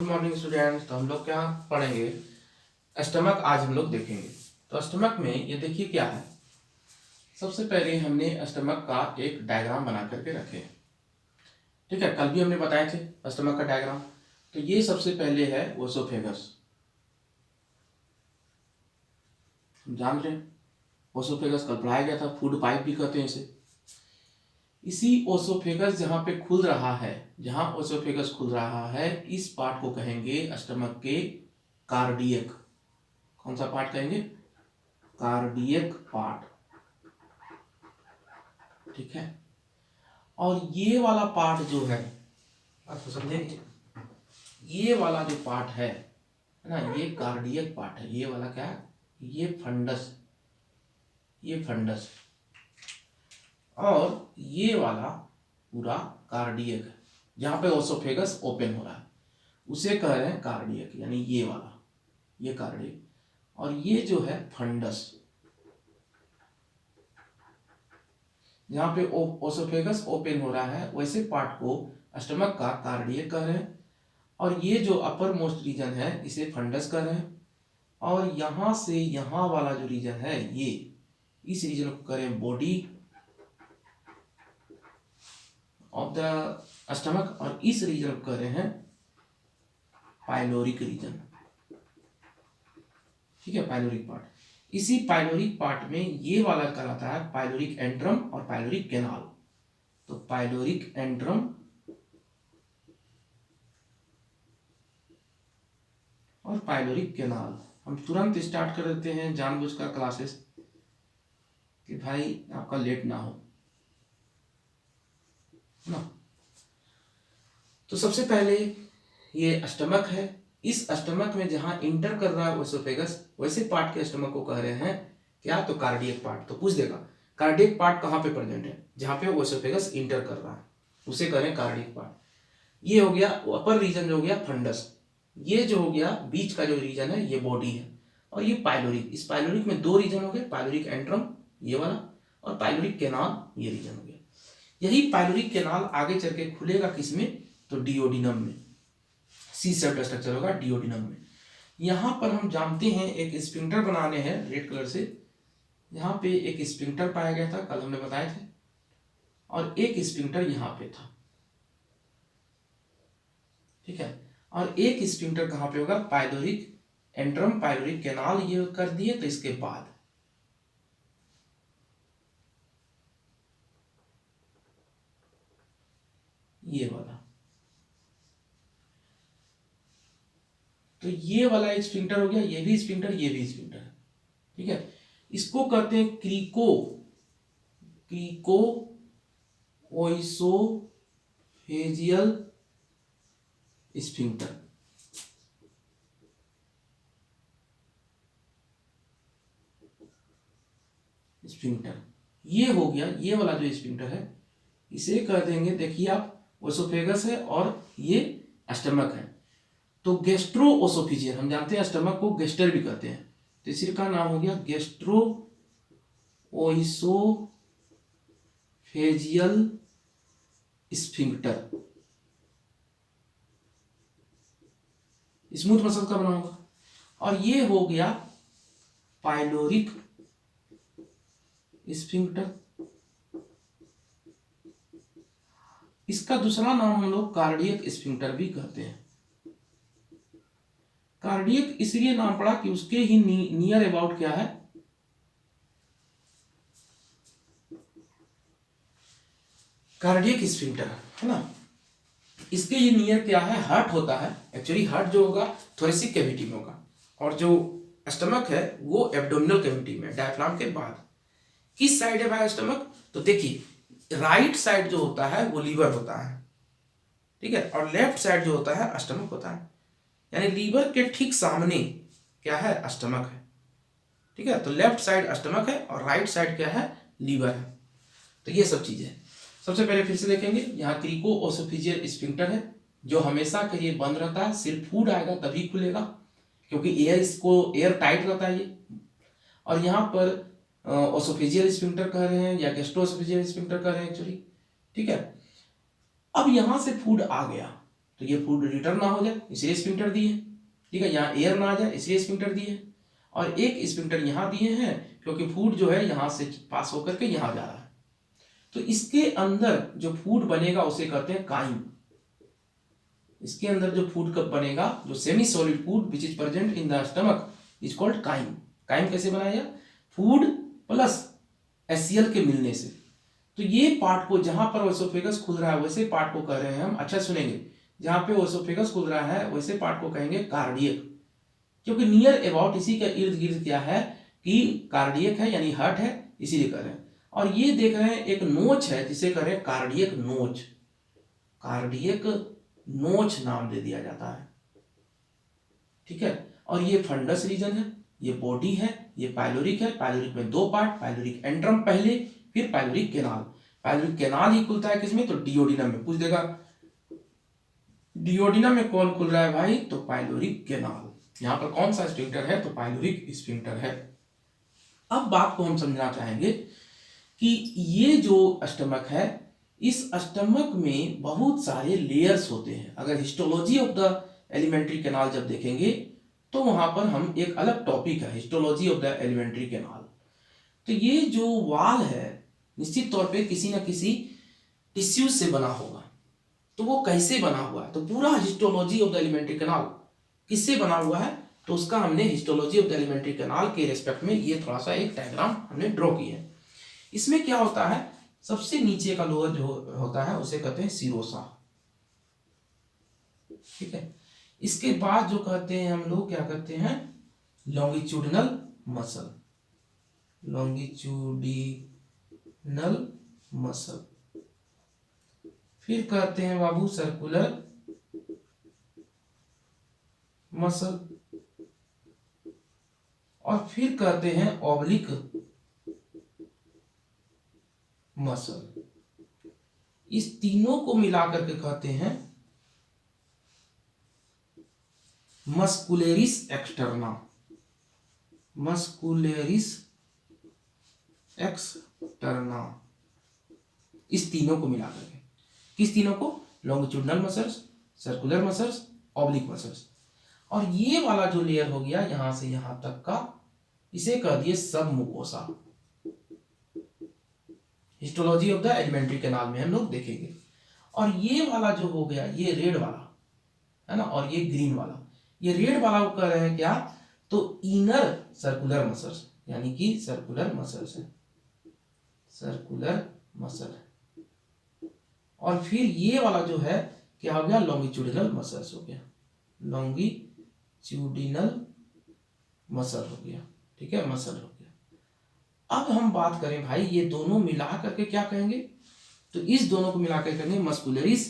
Good morning students. तो हम लोग क्या पढ़ेंगे, स्टमक आज हम लोग देखेंगे। तो स्टमक में ये देखिए क्या है। सबसे पहले हमने स्टमक का एक डायग्राम बना करके रखे, ठीक है। कल भी हमने बताए थे स्टमक का डायग्राम। तो ये सबसे पहले है ओसोफेगस, हम जान रहे हैं ओसोफेगस कल पढ़ाया गया था, फूड पाइप भी कहते हैं इसे। इसी ओसोफेगस जहाँ पे खुल रहा है, जहाँ ओसोफेगस खुल रहा है, इस पार्ट को कहेंगे स्टमक के कार्डियक। कौन सा पार्ट कहेंगे? कार्डियक पार्ट, ठीक है। और ये वाला पार्ट जो है, आपको समझेंगे, ये वाला जो पार्ट है ना, ये कार्डियक पार्ट है। ये वाला क्या है? ये फंडस, ये फंडस। और ये वाला पूरा कार्डियक है, जहां पे ओसोफेगस ओपन हो रहा है उसे कह रहे हैं कार्डियक, यानी ये वाला, ये कार्डियक। और ये जो है फंडस, जहां पे ओसोफेगस ओपन हो रहा है वैसे पार्ट को स्टमक का कार्डियक कह रहे हैं। और ये जो अपर मोस्ट रीजन है इसे फंडस कह रहे हैं। और यहां से यहां वाला जो रीजन है, ये इस रीजन को करें बॉडी ऑफ द स्टमक, और इस रीजन को कह रहे हैं पाइलोरिक रीजन, ठीक है, पाइलोरिक पार्ट। इसी पाइलोरिक पार्ट में ये वाला कहलाता है पाइलोरिक एंट्रम और पाइलोरिक कैनाल। तो पाइलोरिक एंट्रम और पाइलोरिक कैनाल। हम तुरंत स्टार्ट कर देते हैं जानबूझकर क्लासेस कि भाई आपका लेट ना हो ना। तो सबसे पहले ये स्टमक है। इस स्टमक में जहां इंटर कर रहा है ओसोफेगस, वैसे पार्ट के स्टमक को कह रहे हैं क्या? तो कार्डियक पार्ट। तो पूछ देगा कार्डियक पार्ट कहाँ पे प्रेजेंट है? जहां पे ओसोफेगस इंटर कर रहा है उसे कह रहे हैं कार्डियक पार्ट। ये हो गया अपर रीजन, जो हो गया फंडस। ये जो हो गया बीच का जो रीजन है ये बॉडी है। और ये पाइलोरिक, इस पाइलोरिक में दो रीजन हो गए, पाइलोरिक एंट्रम ये वाला और पाइलोरिक कैनाल ये रीजन हो गया। यही पाइलोरिक कैनाल आगे चल के खुलेगा किसमें? तो डिओडिनम में। सी सेप्ट स्ट्रक्चर होगा डिओडिनम में। यहां पर हम जानते हैं एक स्फिंक्टर बनाने हैं रेड कलर से। यहाँ पे एक स्फिंक्टर पाया गया था, कल हमने बताए थे, और एक स्फिंक्टर यहाँ पे था, ठीक है। और एक स्फिंक्टर कहाँ पे होगा? पाइलोरिक एंट्रम पाइलोरिक कैनाल ये कर दिए, तो इसके बाद ये वाला, तो ये वाला एक स्फिंक्टर हो गया, ये भी स्फिंक्टर, ये भी स्फिंक्टर है, ठीक है। इसको कहते हैं क्रीको, क्रीको ओइसोफेजियल स्फिंक्टर। स्फिंक्टर ये हो गया, ये वाला जो स्फिंक्टर है इसे कह देंगे, देखिए आप, ओसोफेगस है और ये स्टमक है। तो गैस्ट्रो ओसोफिजियल, हम जानते हैं स्टमक को गैस्टर भी कहते हैं, तो इसी का नाम हो गया गैस्ट्रो ओइसोफेजियल स्फिंक्टर। स्मूथ मसल का बना होगा। और ये हो गया पाइलोरिक स्फिंक्टर। इसका दूसरा नाम हम लोग कार्डियक स्फिंक्टर भी कहते हैं। कार्डियक इसलिए नाम पड़ा कि उसके ही नियर अबाउट क्या है? कार्डियक स्फिंक्टर है ना। इसके ये नियर क्या है? हार्ट होता है। एक्चुअली हार्ट जो होगा थोरेसिक कैविटी में होगा, और जो स्टमक है वो एब्डोमिनल कैविटी में, डायफ्राम के बाद। किस साइड है भाई स्टमक? तो देखिए राइट साइड जो होता है वो लीवर होता है, ठीक है, और लेफ्ट साइड जो होता है स्टमक होता है। यानी लीवर के ठीक सामने क्या है? स्टमक है, ठीक है। तो लेफ्ट साइड स्टमक है और राइट साइड क्या है? लीवर है। तो ये सब चीजें सबसे पहले फिर से देखेंगे। यहाँ क्रीको ओसोफिजियल स्फिंक्टर है जो हमेशा के लिए बंद रहता है, सिर्फ फूड आएगा तभी खुलेगा, क्योंकि एयर इसको एयर टाइट रहता है ये। और यहाँ पर ओसोफिजियल स्फिंक्टर कह रहे हैं या गैस्ट्रोसोफिजियल स्फिंक्टर कह रहे हैं एक्चुअली, ठीक है। अब यहां से फूड आ गया, तो ये फूड रिटर्न ना हो जाए इसलिए स्फिंक्टर दिए हैं, ठीक है। यहाँ एयर ना आ जाए इसलिए स्फिंक्टर दिए हैं, और एक स्फिंक्टर यहाँ दिए हैं क्योंकि फूड जो है यहाँ से पास होकर के यहाँ जा रहा है। तो इसके अंदर जो फूड बनेगा उसे कहते हैं काइम। इसके अंदर जो फूड कब बनेगा, जो semi solid food which is present in the stomach is called chyme. Chyme कैसे बनाया, फूड प्लस एचसीएल के मिलने से। तो ये पार्ट को जहां पर ओसोफेगस खुल रहा है वैसे पार्ट को कह रहे हैं हम, अच्छा सुनेंगे, जहां पे ओसोफेगस खुल रहा है वैसे पार्ट को कहेंगे कार्डियक, क्योंकि नियर अबाउट इसी के इर्द गिर्द क्या है कि कार्डियक है यानी हार्ट है, इसीलिए कह रहे हैं। और ये देख रहे हैं एक नोच है जिसे कह रहे हैं कार्डियक नोच, कार्डियक नोच नाम दे दिया जाता है, ठीक है। और ये फंडस रीजन है, ये बॉडी है, ये पाइलोरिक है। पाइलोरिक में दो पार्ट, पाइलोरिक एंट्रम पहले, फिर पाइलोरिक कैनाल। पाइलोरिक कैनाल ही खुलता है किसमें, तो डिओडिनम में। पूछ देगा डिओडिनम में कौन खुल रहा है भाई, तो पाइलोरिक कैनाल। यहां पर कौन सा स्फिंक्टर है, तो पाइलोरिक स्फिंक्टर है। अब बात को हम समझना चाहेंगे कि ये जो स्टमक है, इस स्टमक में बहुत सारे लेयर्स होते हैं। अगर histology of the alimentary canal जब देखेंगे तो वहां पर हम एक अलग टॉपिक है histology of the alimentary canal. तो ये जो वाल है निश्चित तौर पे किसी ना किसी टिश्यूज से बना होगा। तो वो कैसे बना हुआ है, तो पूरा histology of the alimentary canal किससे बना हुआ है, तो उसका हमने histology of the alimentary canal के रेस्पेक्ट में ये थोड़ा सा एक डायग्राम हमने ड्रॉ किया है। इसमें क्या होता है, सबसे नीचे का लोअर जो होता है उसे कहते हैं सीरोसा, ठीक है। इसके बाद जो कहते हैं हम लोग क्या कहते हैं, लॉन्गिट्यूडिनल मसल, लॉन्गिट्यूडिनल मसल। फिर कहते हैं बाबू सर्कुलर मसल, और फिर कहते हैं ऑब्लिक मसल। इस तीनों को मिलाकर के कहते हैं मस्कुलेरिस एक्सटर्ना, मस्कुलेरिस एक्सटर्ना। इस तीनों को मिलाकर के, किस तीनों को, longitudinal muscles, circular muscles, oblique muscles. और ये वाला जो लेयर हो गया यहां से यहां तक का, इसे कह दिए submucosa. Histology of the alimentary canal में हम लोग देखेंगे। और ये वाला जो हो गया, ये रेड वाला है ना, और ये ग्रीन वाला, ये रेड वाला वो कह रहे हैं क्या, तो इनर सर्कुलर मसल्स, यानी कि सर्कुलर मसल्स है, सर्कुलर मसल है। और फिर ये वाला जो है क्या हो गया, लॉन्गिट्यूडिनल मसल्स हो गया, लॉन्गिट्यूडिनल मसल हो गया, ठीक है, मसल हो गया। अब हम बात करें भाई ये दोनों मिला करके क्या कहेंगे, तो इस दोनों को मिलाकर कहेंगे मस्कुलरिस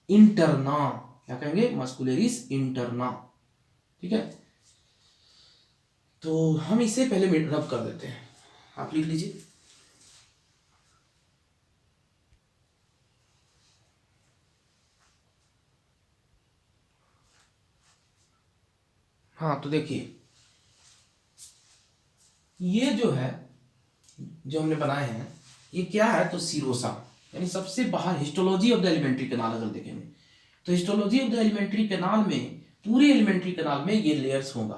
इंटरना। क्या कहेंगे, मस्कुलरिस इंटरना, ठीक है। तो हम इसे पहले रब कर देते हैं, आप लिख लीजिए। हाँ तो देखिए ये जो है जो हमने बनाए हैं ये क्या है, तो सीरोसा, यानी सबसे बाहर histology of the alimentary canal अगर देखेंगे तो histology of the alimentary canal में, पूरे एलिमेंट्री कैनाल में ये लेयर्स होगा।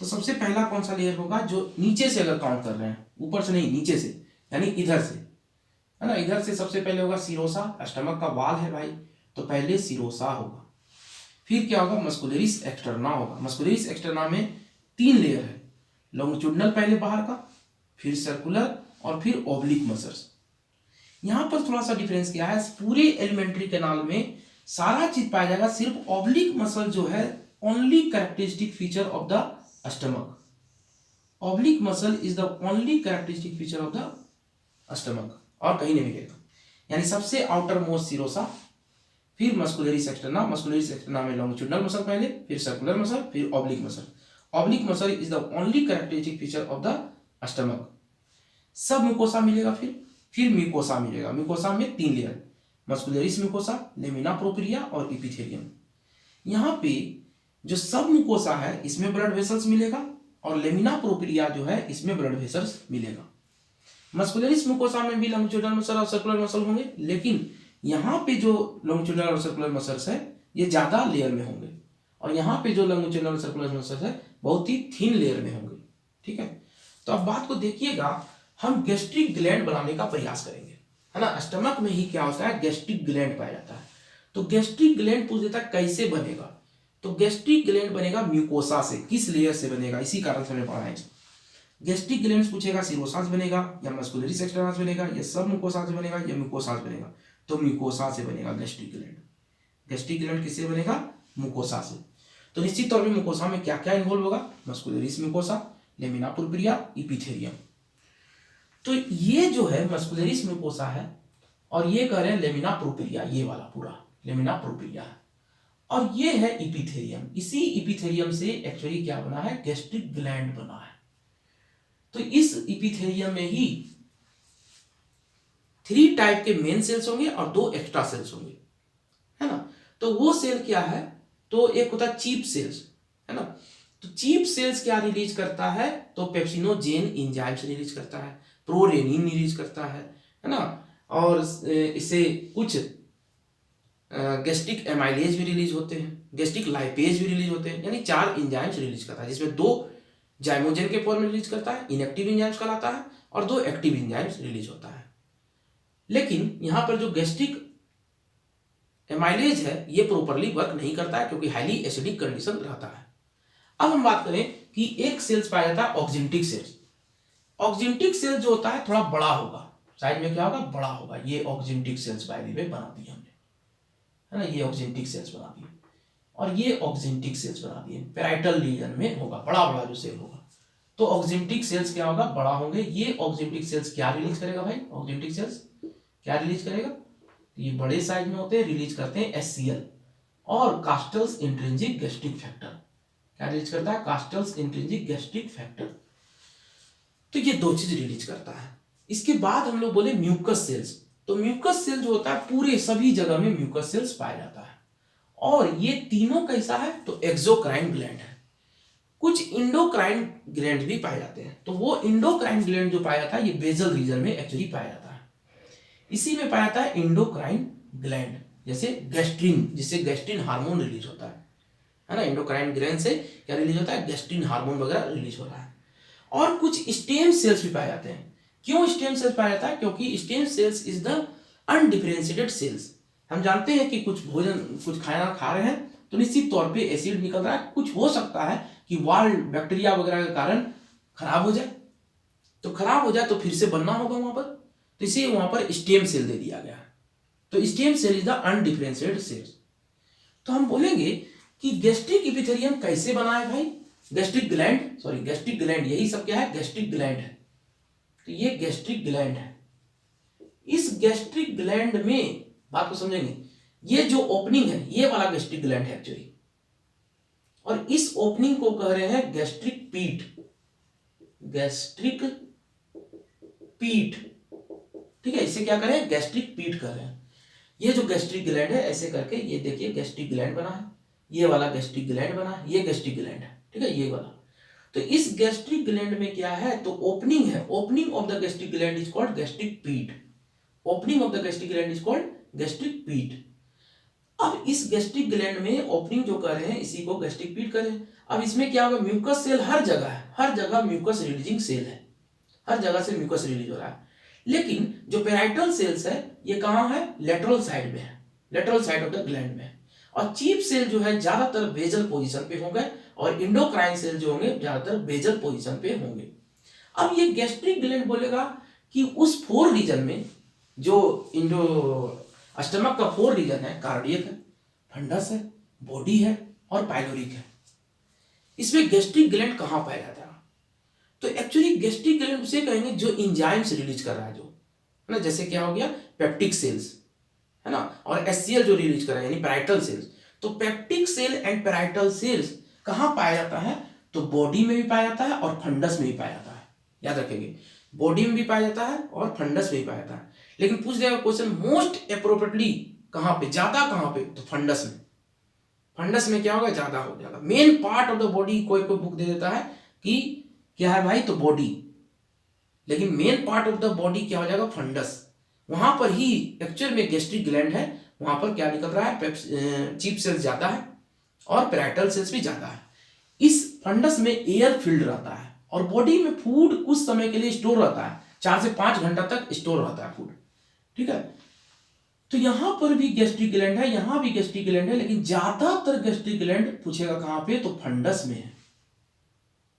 तो सबसे पहला कौन सा लेयर होगा, जो नीचे से अगर काउंट कर रहे हैं, ऊपर से नहीं नीचे से, यानी इधर से है ना, इधर से सबसे पहले होगा सीरोसा। स्टमक का वाल है भाई, तो पहले सीरोसा होगा। फिर क्या होगा, मस्कुलरिस एक्सटर्ना होगा। मस्कुलरिस एक्सटर्ना में 3 लेयर है, लॉन्गिट्यूडिनल पहले बाहर का, फिर सर्कुलर, और फिर ऑब्लिक मसल्स। यहां पर थोड़ा सा डिफरेंस क्या है, पूरे एलिमेंट्री कैनाल में सारा चीज पाया जाएगा, सिर्फ ऑब्लिक मसल जो है only characteristic feature of the stomach. Oblique muscle is the only characteristic feature of the stomach, और कहीं नहीं मिलेगा। यानी सबसे आउटर मोस्ट सीरोसा, फिर मस्कुलरिस एक्सटर्ना। मस्कुलरिस एक्सटर्ना में लॉन्गिट्यूडिनल मसल पहले, फिर सर्कुलर मसल, फिर oblique muscle. Oblique muscle is the only characteristic feature of the stomach. सब म्यूकोसा मिलेगा, फिर म्यूकोसा मिलेगा। म्यूकोसा में 3 layer, muscularis mucosa, lamina propria और एपिथेलियम। यहाँ पे जो सब म्यूकोसा है इसमें ब्लड वेसल्स मिलेगा, और लेमिना प्रोप्रिया जो है इसमें ब्लड वेसल्स मिलेगा। मस्कुलरिस म्यूकोसा में भी लॉन्गिट्यूडिनल मसल और सर्कुलर मसल होंगे, लेकिन यहाँ पे जो लॉन्गिट्यूडिनल और सर्कुलर मसल्स है ये ज्यादा लेयर में होंगे, और यहाँ पे जो लॉन्गिट्यूडिनल सर्कुलर मसल्स है बहुत ही थिन लेयर में होंगे। ठीक है, तो अब बात को देखिएगा, हम गैस्ट्रिक ग्लैंड बनाने का प्रयास करेंगे, है ना। स्टमक में ही क्या होता है, गैस्ट्रिक ग्लैंड पाया जाता है। तो गैस्ट्रिक ग्लैंड पूछ देता है कैसे बनेगा, तो गैस्ट्रिक ग्लैंड बनेगा म्यूकोसा से। किस लेयर से बनेगा, इसी कारण से हमने पढ़ा है। गैस्ट्रिक ग्लैंड पूछेगा सीरोसा से बनेगा या मस्कुलरिस एक्सटर्नस से बनेगा या सब म्यूकोसा से बनेगा या म्यूकोसा से बनेगा, तो म्यूकोसा से बनेगा गैस्ट्रिक ग्लैंड। गैस्ट्रिक ग्लैंड किससे बनेगा, म्यूकोसा से। तो निश्चित तौर पे म्यूकोसा में क्या क्या इन्वॉल्व होगा, muscularis mucosa, lamina propria, epithelium. तो ये जो है मस्कुलरिस म्यूकोसा है, और ये कह रहे हैं लेमिना प्रोप्रिया, ये वाला पूरा लेमिना प्रोप्रिया है, और ये है इपिथेलियम। इसी इपिथेलियम से एक्चुअली क्या बना है, गैस्ट्रिक ग्लैंड बना है। तो इस इपिथेलियम में ही 3 टाइप के मेन सेल्स होंगे और 2 एक्स्ट्रा सेल्स होंगे, है ना। तो वो सेल क्या है, तो एक होता है चीफ सेल्स, है ना। तो चीफ सेल्स क्या रिलीज करता है, तो पेप्सिनोजेन एंजाइम्स रिलीज करता है, प्रोरेनिन रिलीज करता है ना। और इससे कुछ गैस्ट्रिक एमाइलेज भी रिलीज होते हैं, गैस्ट्रिक लाइपेज भी रिलीज होते हैं, यानी 4 एंजाइम्स रिलीज करता है, जिसमें 2 जाइमोजेन के फॉर्म में रिलीज करता है, इनएक्टिव एंजाइम्स कहलाता है, और 2 एक्टिव एंजाइम्स रिलीज होता है। लेकिन यहां पर जो गैस्ट्रिक एमाइलेज है ये प्रॉपरली वर्क नहीं करता है, क्योंकि हाईली एसिडिक कंडीशन रहता है। अब हम बात करें कि एक सेल्स पाया जाता है ऑक्जेंटिक सेल्स। ऑक्जेंटिक सेल जो होता है थोड़ा बड़ा होगा, साइज में क्या होगा, बड़ा होगा। ये oxyntic cells by the way बना दी हमने, है ना। ये ऑक्जेंटिक सेल्स बना दिए, और ये ऑक्जेंटिक सेल्स बना दिए। पैराइटल रीजन में होगा बड़ा बड़ा जो सेल होगा, तो ऑक्जेंटिक सेल्स क्या होगा, बड़ा होंगे। ये ऑक्जेंटिक सेल्स क्या रिलीज करेगा भाई, ऑक्जेंटिक सेल्स क्या रिलीज करेगा, ये बड़े साइज में होते हैं, रिलीज करते हैं HCl और कास्टल्स इंट्रिंसिक गैस्ट्रिक फैक्टर। क्या रिलीज करता है, कास्टल्स इंट्रिंसिक गैस्ट्रिक फैक्टर। तो ये 2 चीज रिलीज करता है। इसके बाद हम लोग बोले म्यूकस सेल्स। तो म्यूकस सेल जो होता है पूरे सभी जगह में म्यूकस सेल्स पाया जाता है, और ये तीनों कैसा है, तो एक्सोक्राइन ग्लैंड है। कुछ इंडोक्राइन ग्लैंड भी पाए जाते हैं, तो वो इंडोक्राइन ग्लैंड जो पाया जाता है ये बेजल रीजन में एक्चुअली पाया जाता है। इसी में पाया जाता है इंडोक्राइन ग्लैंड, जैसे गैस्ट्रिन, जिससे गैस्ट्रिन हार्मोन रिलीज होता है ना। इंडोक्राइन ग्लैंड से क्या रिलीज होता है, गैस्ट्रिन हार्मोन वगैरह रिलीज हो रहा है। और कुछ स्टेम सेल्स भी पाए जाते हैं। क्यों स्टेम सेल्स पाया जाता है, क्योंकि stem cells is the undifferentiated cells. हम जानते हैं कि कुछ भोजन, कुछ खाना खा रहे हैं तो निश्चित तौर पे एसिड निकल रहा है, कुछ हो सकता है कि वाल बैक्टीरिया वगैरह के कारण खराब हो जाए, तो खराब हो जाए तो फिर से बनना होगा वहां पर, तो इसे वहां पर स्टेम सेल दे दिया गया है। तो stem cell is the undifferentiated cells. तो हम बोलेंगे कि गैस्ट्रिक इपिथेलियम कैसे बना है भाई, गैस्ट्रिक ग्लैंड, यही सब क्या है, गैस्ट्रिक ग्लैंड है। तो ये गैस्ट्रिक ग्लैंड है। इस गैस्ट्रिक ग्लैंड में बात को समझेंगे, ये जो ओपनिंग है ये वाला गैस्ट्रिक ग्लैंड है एक्चुअली, और इस ओपनिंग को कह रहे हैं गैस्ट्रिक पीठ, गैस्ट्रिक पीठ। ठीक है, इसे क्या करें, गैस्ट्रिक पीठ कर रहे हैं। ये जो गैस्ट्रिक ग्लैंड है ऐसे करके, ये देखिए गैस्ट्रिक ग्लैंड बना है, ये वाला गैस्ट्रिक ग्लैंड बना है, ये गैस्ट्रिक ग्लैंड है, ठीक है, ये वाला। तो इस गैस्ट्रिक ग्लैंड में क्या है, तो ओपनिंग है, opening of the gastric gland is called gastric pit. Opening of the gastric gland is called gastric pit. अब इस गैस्ट्रिक ग्लैंड में ओपनिंग जो कर रहे हैं इसी को गैस्ट्रिक पीठ कर रहे हैं। अब इसमें क्या होगा, म्यूकस सेल हर जगह है, हर जगह म्यूकस रिलीजिंग सेल है, हर जगह से म्यूकस रिलीज हो रहा है। लेकिन जो पेराइटल सेल्स है ये कहाँ है, लेटरल साइड में है, lateral side of the gland में। और चीफ सेल जो है ज्यादातर बेजल पोजीशन पे होंगे, और इंडोक्राइन सेल जो होंगे ज्यादातर बेजल पोजीशन पे होंगे। अब ये गैस्ट्रिक ग्लैंड बोलेगा कि उस 4 रीजन में, जो स्टमक का 4 रीजन है, कार्डियक है, फंडस है, बॉडी है और पाइलोरिक है, इसमें गैस्ट्रिक ग्लैंड कहाँ पाया जाता है। तो एक्चुअली गैस्ट्रिक ग्लैंड उसे कहेंगे जो एंजाइम्स रिलीज कर रहा है, जो है ना, जैसे क्या हो गया पेप्टिक सेल्स, है ना, और HCl जो रिलीज कर रहा है यानी पैराइटल सेल्स। तो peptic cell and parietal cells कहाँ पाया जाता है, तो बॉडी में भी पाया जाता है और फंडस में भी पाया जाता है। याद रखेंगे, बॉडी में भी पाया जाता है और फंडस में भी पाया जाता है। लेकिन पूछ देगा क्वेश्चन मोस्ट अप्रोप्रिएटली कहाँ पे, ज्यादा कहाँ पे, तो फंडस में। फंडस में क्या होगा, ज्यादा हो जाएगा। Main part of the body कोई कोई बुक दे देता है कि क्या है भाई, तो बॉडी, लेकिन main part of the body क्या हो जाएगा, फंडस। वहां पर ही एक्चुअल में गैस्ट्रिक ग्लैंड है, वहां पर क्या निकल रहा है, चीफ सेल्स ज्यादा है और पैराइटल सेल्स भी ज्यादा है। इस फंडस में एयर फिल्ड रहता है और बॉडी में फूड कुछ समय के लिए स्टोर रहता है, 4 से 5 घंटा तक स्टोर रहता है फूड, ठीक है। तो यहां पर भी गैस्ट्रिक ग्लैंड है, यहां भी गैस्ट्रिक ग्लैंड है, लेकिन ज्यादातर गैस्ट्रिक ग्लैंड पूछेगा कहां पे, तो फंडस में है,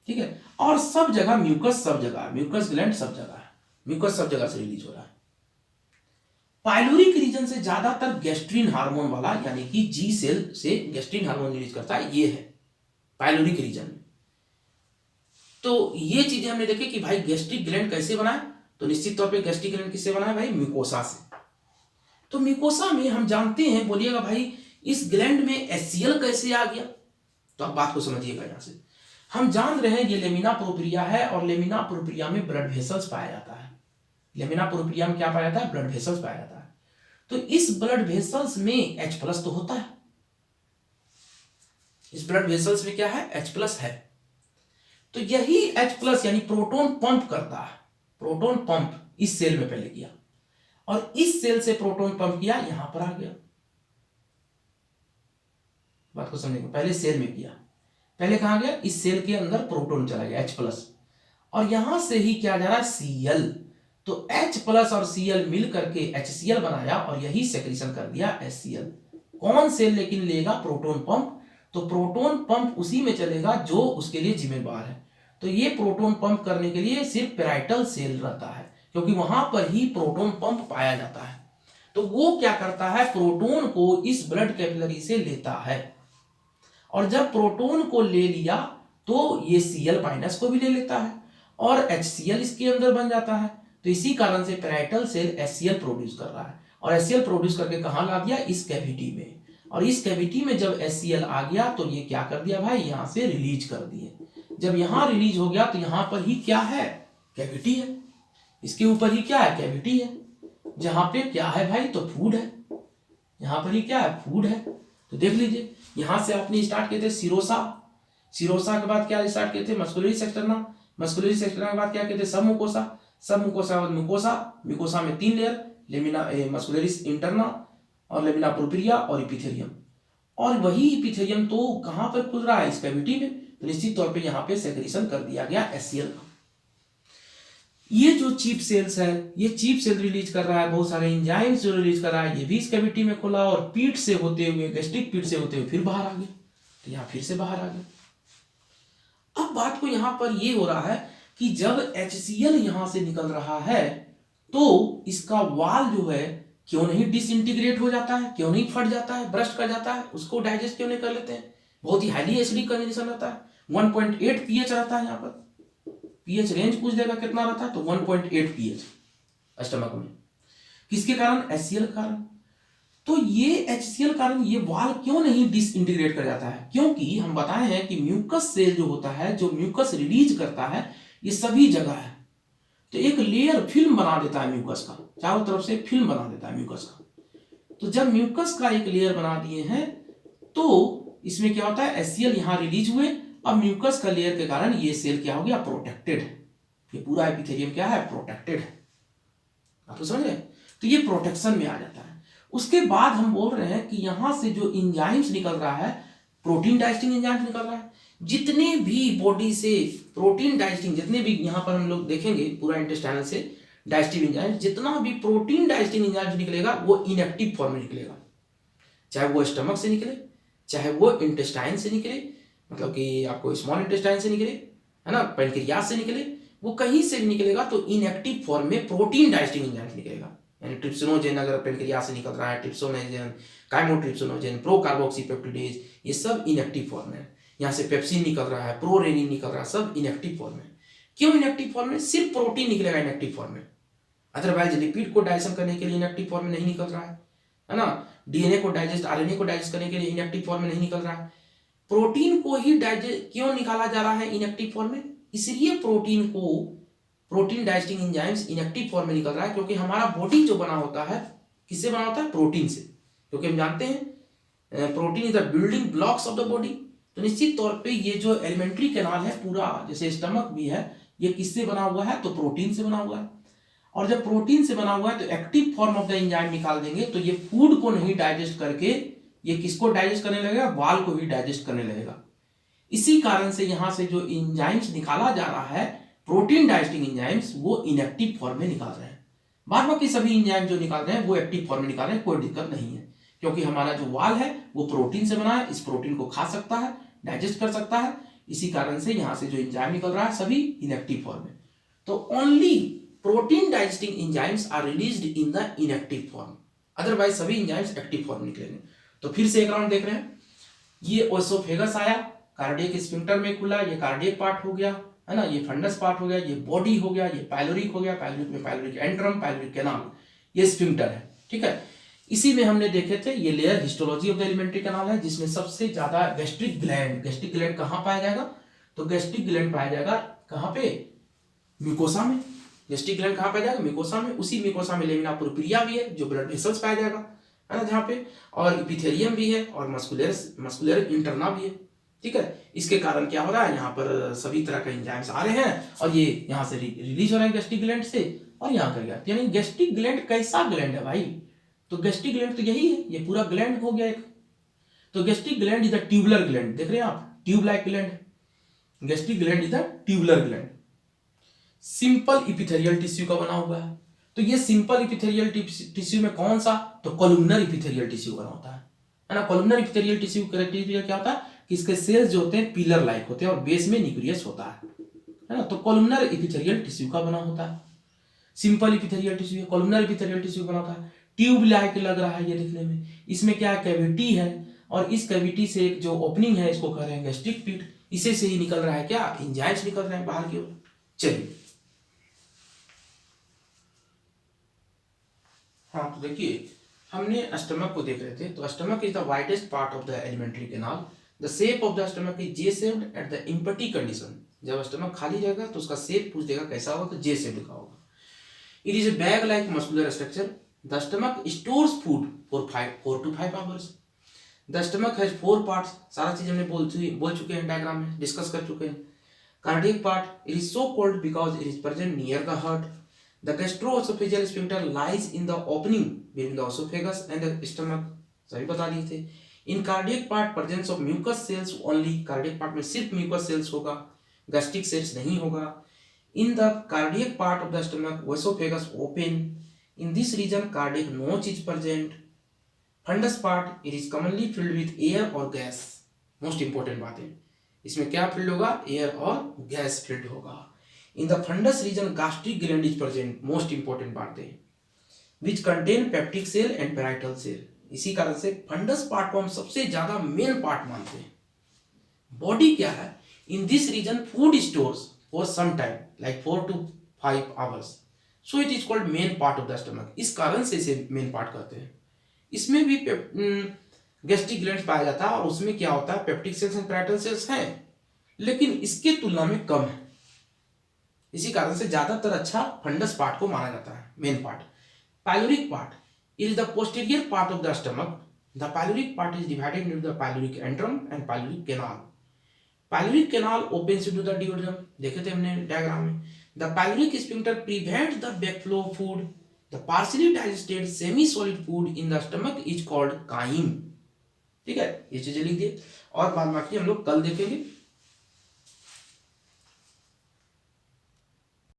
ठीक है। और सब जगह म्यूकस, सब जगह म्यूकस ग्लैंड सब जगह है, म्यूकस सब जगह से रिलीज हो रहा है। पाइलोरिक रीजन से ज्यादातर गैस्ट्रीन हार्मोन वाला, यानी कि जी सेल से गैस्ट्रीन हार्मोन रिलीज करता है, ये है पाइलोरिक रीजन में। तो ये चीजें हमने देखे कि भाई गैस्ट्रिक ग्लैंड कैसे बना है, तो निश्चित तौर पे गैस्ट्रिक ग्लैंड किससे बना है भाई, म्यूकोसा से। तो म्यूकोसा में हम जानते हैं, बोलिएगा भाई इस ग्लैंड में एचसीएल कैसे आ गया, तो आप बात को समझिएगा। यहां से हम जान रहे हैं ये लेमिना प्रोपिया है और लेमिना प्रोपिया में ब्लड वेसल्स पाया जाता है। लेमिना प्रोपिया में क्या पाया जाता है, ब्लड वेसल्स पाया जाता है। तो इस ब्लड वेसल्स में H+ तो होता है, इस ब्लड वेसल्स में क्या है, H+ है। तो यही H+ यानी प्रोटोन पंप करता है, प्रोटोन पंप इस सेल में पहले किया और इस सेल से प्रोटोन पंप किया, यहां पर आ गया। बात को समझेंगे, पहले सेल में किया, पहले कहां गया, इस सेल के अंदर प्रोटोन चला गया H+, और यहां से ही क्या जा रहा है, Cl। तो H+ और Cl मिल करके HCl बनाया और यही सेक्रेशन कर दिया HCl। कौन सेल लेकिन लेगा, प्रोटोन पंप। तो प्रोटोन पंप उसी में चलेगा जो उसके लिए जिम्मेदार है। तो ये प्रोटोन पंप करने के लिए सिर्फ पैराइटल सेल रहता है, क्योंकि वहां पर ही प्रोटोन पंप पाया जाता है। तो वो क्या करता है, प्रोटोन को इस ब्लड कैपिलरी से लेता है, और जब प्रोटोन को ले लिया तो ये Cl- को भी ले लेता है और HCl इसके अंदर बन जाता है। तो इसी कारण से पैराइटल सेल HCl प्रोड्यूस कर रहा है, और HCl प्रोड्यूस करके कहां ला दिया, इस कैविटी में। और इस कैविटी में जब HCl आ गया तो ये क्या कर दिया भाई, यहां से रिलीज कर दिए। जब यहां रिलीज हो गया तो यहां पर ही क्या है, कैविटी है, इसके ऊपर ही क्या है, कैविटी है, जहां पे क्या है भाई, तो फूड है, यहां पर ही क्या है, फूड है। तो देख लीजिए, यहां से आपने स्टार्ट किए थे सिरोसा, सिरोसा के बाद क्या स्टार्ट किए थे, मस्कुलरिस एक्सटर्ना, मस्कुलरिस एक्सटर्ना के बाद क्या कहते हैं, सब मुकोसा, सब मुकोसा बाद म्यूकोसा, म्यूकोसा में 3 लेयर, लेमिना मस्कुलरिस इंटरना और लेमिना प्रोपिया और इपिथेलियम। और वही इपिथेलियम तो कहां पर खुल रहा है, इस कैविटी में। तो निश्चित तौर पे यहां पे सेक्रेशन कर दिया गया HCl का। ये जो चीफ सेल्स है, ये चीफ सेल रिलीज कर रहा है, बहुत सारे एंजाइम्स जो रिलीज कर रहा है, ये भी इस कैविटी में खुला और पीठ से होते हुए, गैस्ट्रिक पीठ से होते हुए फिर बाहर आ गया, तो यहां फिर से बाहर आ गया। अब बात को यहां पर ये हो रहा है कि जब HCl यहां से निकल रहा है तो इसका वाल जो है क्यों नहीं डिसइंटीग्रेट हो जाता है, क्यों नहीं फट जाता है, ब्रस्ट कर जाता है, उसको डाइजेस्ट क्यों नहीं कर लेते हैं। बहुत ही हाईली एसिडिक कंडीशन रहता है, 1.8 pH रहता है, यहाँ पर पीएच रेंज पूछ देगा कितना रहता है, तो 1.8 pH स्टमक में। किसके कारण, HCl के कारण। तो ये HCl कारण ये वाल क्यों नहीं डिसइंटीग्रेट कर जाता है, क्योंकि हम बताए हैं कि म्यूकस सेल जो होता है, जो म्यूकस रिलीज करता है, ये सभी जगह है। तो एक लेयर फिल्म बना देता है म्यूकस का, चारों तरफ से फिल्म बना देता है म्यूकस का। तो जब म्यूकस का एक लेयर बना दिए हैं तो इसमें क्या होता है, HCl यहां रिलीज हुए, अब म्यूकस का लेयर के कारण ये सेल क्या हो गया, प्रोटेक्टेड है। ये पूरा एपिथेलियम क्या है, प्रोटेक्टेड है। आप तो समझ रहे, तो ये प्रोटेक्शन में आ जाता है। उसके बाद हम बोल रहे हैं कि यहां से जो एंजाइम्स निकल रहा है, प्रोटीन डाइजेस्टिंग एंजाइम्स निकल रहा है। जितने भी बॉडी से प्रोटीन डाइजेस्टिंग, जितने भी यहां पर हम लोग देखेंगे पूरा इंटेस्टाइनल से डाइजेस्टिव एंजाइम, जितना भी प्रोटीन डाइजेस्टिंग एंजाइम्स निकलेगा वो इनएक्टिव फॉर्म में निकलेगा, चाहे वो स्टमक से निकले, चाहे वो इंटेस्टाइन से निकले, मतलब कि आपको स्मॉल इंटेस्टाइन से निकले, है ना, पैनक्रियास से निकले, वो कहीं से भी निकलेगा तो इनएक्टिव फॉर्म में प्रोटीन डाइजेस्टिंग एंजाइम निकलेगा। यानी ट्रिप्सिनोजेन अगर पैनक्रियास से निकल रहा है, ट्रिप्सोनेजेन, काइमोट्रिप्सिनोजेन, प्रोकार्बोक्सीपेप्टिडेज, ये सब इनएक्टिव फॉर्म है। यहाँ से पेप्सिन निकल रहा है, प्रोरेनिन निकल रहा है, सब इनएक्टिव फॉर्म में। क्यों इनएक्टिव फॉर्म में, सिर्फ प्रोटीन निकलेगा इनएक्टिव फॉर्म में, अदरवाइज लिपिड को डाइजेशन करने के लिए इनएक्टिव फॉर्म में नहीं निकल रहा है ना, डीएनए को डाइजेस्ट, आरएनए को डाइजेस्ट करने के लिए इनएक्टिव फॉर्म में नहीं निकल रहा है। प्रोटीन को ही डाइजेस्ट क्यों निकाला जा रहा है इनएक्टिव फॉर्म में, इसलिए प्रोटीन को, protein digesting enzymes inactive form में निकल रहा है, क्योंकि हमारा बॉडी जो बना होता है किससे बना होता है, प्रोटीन से। क्योंकि हम जानते हैं protein is the building blocks of the body. तो निश्चित तौर पे ये जो एलिमेंट्री कैनाल है पूरा, जैसे स्टमक भी है, ये किससे बना हुआ है, तो प्रोटीन से बना हुआ है। और जब प्रोटीन से बना हुआ है तो active form of the enzyme निकाल देंगे, तो ये फूड को नहीं डाइजेस्ट करके ये किसको डाइजेस्ट करने लगेगा, वाल को ही डाइजेस्ट करने लगेगा। इसी कारण से यहां से जो एंजाइम्स निकाला जा रहा है, प्रोटीन डाइजेस्टिंग एंजाइम्स, वो इनएक्टिव फॉर्म में निकाल रहे हैं। बाद बाकी सभी एंजाइम जो निकाल रहे हैं वो एक्टिव फॉर्म में निकाल रहे हैं, कोई दिक्कत नहीं है, क्योंकि हमारा जो वाल है वो प्रोटीन से बना है, इस प्रोटीन को खा सकता है, डाइजेस्ट कर सकता है। इसी कारण से यहां से जो एंजाइम निकल रहा है सभी इनएक्टिव फॉर्म में। तो only protein digesting enzymes are released in the inactive form, otherwise सभी एंजाइम्स एक्टिव फॉर्म निकलेंगे। तो फिर से एक राउंड देख रहे हैं, ये ओसोफेगस आया, कार्डियक स्फिंक्टर में खुला, ये कार्डियक पार्ट हो गया, है ना, ये फंडस पार्ट हो गया, ये बॉडी हो गया, ये पाइलोरिक हो गया, पाइलोरिक में पाइलोरिक एंट्रम, पाइलोरिक कैनाल, ये स्फिंक्टर है, ठीक है। इसी में हमने देखे थे ये layer histology of the alimentary canal है, जिसमें सबसे ज्यादा गैस्ट्रिक ग्लैंड कहाँ पाया जाएगा, तो गैस्ट्रिक ग्लैंड पाया जाएगा कहाँ पे, म्यूकोसा में। गैस्ट्रिक ग्लैंड कहाँ पाया जाएगा, म्यूकोसा में। उसी म्यूकोसा में लेमिना प्रोप्रिया भी है जो ब्लड वेसल्स पाया जाएगा, है ना, जहाँ पे, और इपिथेलियम भी है, और मस्कुलर इंटरना भी है, ठीक है। इसके कारण क्या हो रहा है, यहाँ पर सभी तरह के एंजाइम्स आ रहे हैं और ये यहाँ से रिलीज हो रहे हैं गैस्ट्रिक ग्लैंड से, और यहाँ कर गया। यानी गैस्ट्रिक ग्लैंड कैसा ग्लैंड है भाई, तो गैस्ट्रिक ग्लैंड तो यही है, ये पूरा ग्लैंड हो गया एक। तो gastric gland is the tubular gland, देख रहे हैं आप, tube like gland. Gastric gland is the tubular gland, simple epithelial tissue का बना हुआ है। तो ये सिंपल इपिथेलियल टिश्यू में कौन सा, तो कोलुमनर इपिथेलियल टिश्यू बना होता है ना। कोलुमनर इपिथेलियल टिश्यू कैरेक्टरिस्टिक क्या होता है कि इसके सेल्स जो होते हैं पिलर लाइक होते हैं और बेस में न्यूक्लियस होता है ना। तो कोलुमनर इपिथेलियल टिश्यू का बना होता है, simple epithelial tissue, columnar epithelial tissue बना होता है। ट्यूब लाइक लग रहा है ये दिखने में, इसमें क्या कैविटी है, और इस कैविटी से एक जो ओपनिंग है इसको कह रहे हैं गैस्ट्रिक पीट, इसे से ही निकल रहा है क्या, एंजाइम्स निकल रहे हैं बाहर की ओर। चलिए, हाँ तो देखिए, हमने स्टमक को देख रहे थे, तो stomach is the widest part of the alimentary canal. The shape of the stomach is J shaped at the empty condition. जब स्टमक खाली रहेगा तो उसका शेप पूछ देगा कैसा होगा, तो जे शेप्ड का होगा। It is a bag like muscular structure. The stomach stores food for 4 to 5 hours। The stomach has 4 parts, सारा चीज हमने बोल चुके हैं, डायग्राम में डिस्कस कर चुके हैं। Cardiac part, it is so called because it is present near the heart. The gastroesophageal sphincter lies in the opening between the esophagus and the stomach, सभी बता दिए थे। In cardiac part presence of mucus cells only, cardiac part में सिर्फ mucus cells होगा, gastric cells नहीं होगा। In the cardiac part of the stomach, esophagus open. In this region, cardiac notch is present. Fundus part, it is commonly filled with air or gas. Most important बात है, इसमें क्या filled होगा, air और gas filled होगा। In the fundus region, gastric gland is present, most important बात है, which contain peptic cell and parietal cell। इसी कारण से फंडस पार्ट को हम सबसे ज्यादा मेन पार्ट मानते हैं। बॉडी क्या है, in this region food stores for some time like 4 to 5 hours, so it is called main part of the stomach. इस कारण से इसे मेन पार्ट कहते हैं। इसमें भी गैस्ट्रिक ग्लैंड पाया जाता है और उसमें क्या होता है, peptic cells and parietal sales हैं, लेकिन इसके तुलना में कम है। इसी कारण से ज्यादातर अच्छा फंडस पार्ट को माना जाता है, main part. Pyloric part is the posterior part of the stomach. The pyloric part is divided into the pyloric antrum and pyloric canal. Pyloric canal opens into the duodenum, देखे थे हमने diagram में। The pyloric sphincter prevents the backflow of food. The partially digested semi solid food in the stomach is called chyme. ठीक है, ये चीजें लिख दिए और बाद बाकी हम लोग कल देखेंगे।